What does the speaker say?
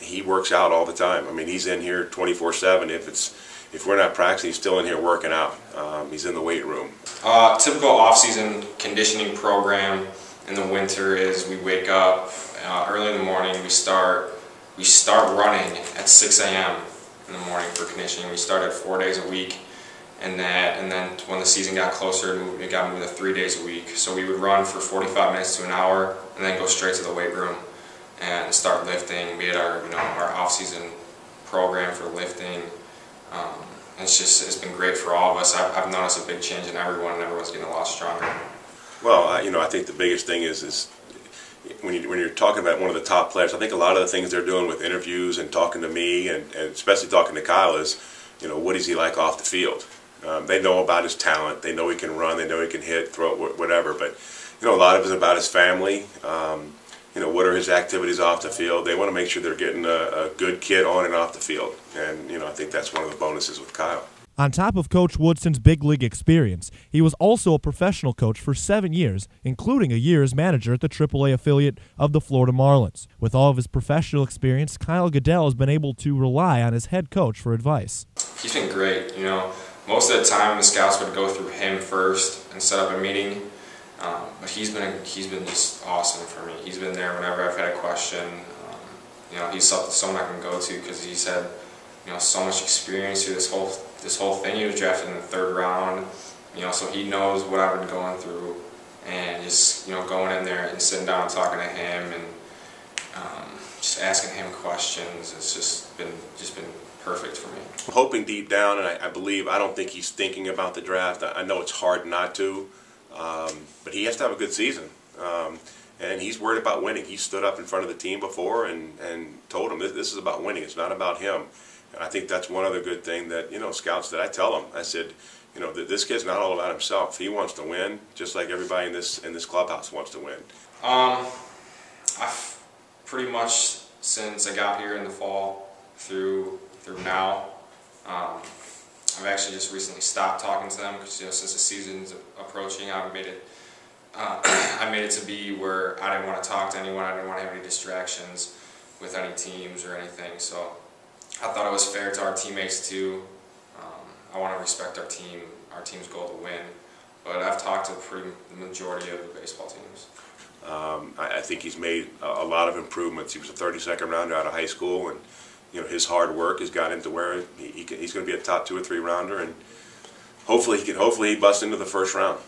he works out all the time. I mean, he's in here 24/7. If we're not practicing, he's still in here working out. He's in the weight room. Typical off-season conditioning program in the winter is we wake up early in the morning. We start running at 6 a.m. in the morning for conditioning. We started 4 days a week, and then when the season got closer, it got moved to 3 days a week. So we would run for 45 minutes to an hour, and then go straight to the weight room and start lifting. We had our off-season program for lifting. It's been great for all of us. I've noticed a big change in everyone, and everyone's getting a lot stronger. Well, I think the biggest thing is when you're talking about one of the top players, I think a lot of the things they're doing with interviews and talking to me and especially talking to Kyle is, what is he like off the field? They know about his talent. They know he can run. They know he can hit, throw, whatever. But a lot of it is about his family. What are his activities off the field? They want to make sure they're getting a good kid on and off the field. And, I think that's one of the bonuses with Kyle. On top of Coach Woodson's big league experience, he was also a professional coach for 7 years, including a year as manager at the AAA affiliate of the Florida Marlins. With all of his professional experience, Kyle Gaedele has been able to rely on his head coach for advice. He's been great. Most of the time the scouts would go through him first and set up a meeting. But he's been just awesome for me. He's been there whenever I've had a question. He's someone I can go to because he's had so much experience through this whole thing. He was drafted in the 3rd round. So he knows what I've been going through, and just going in there and sitting down and talking to him and just asking him questions. It's just been perfect for me. I'm hoping deep down, and I don't think he's thinking about the draft. I know it's hard not to. But he has to have a good season, and he's worried about winning. He stood up in front of the team before and told him this is about winning. It's not about him. And I think that's one other good thing that scouts that I tell them. I said, this kid's not all about himself. He wants to win, just like everybody in this clubhouse wants to win. I've pretty much since I got here in the fall through now. I've actually just recently stopped talking to them because since the season's approaching, I made it to be where I didn't want to talk to anyone. I didn't want to have any distractions with any teams or anything. So I thought it was fair to our teammates too. I want to respect our team's goal to win. But I've talked to the majority of the baseball teams. I think he's made a lot of improvements. He was a 32nd rounder out of high school, and his hard work has got him to where he's going to be a top 2 or 3 rounder, and hopefully he busts into the 1st round.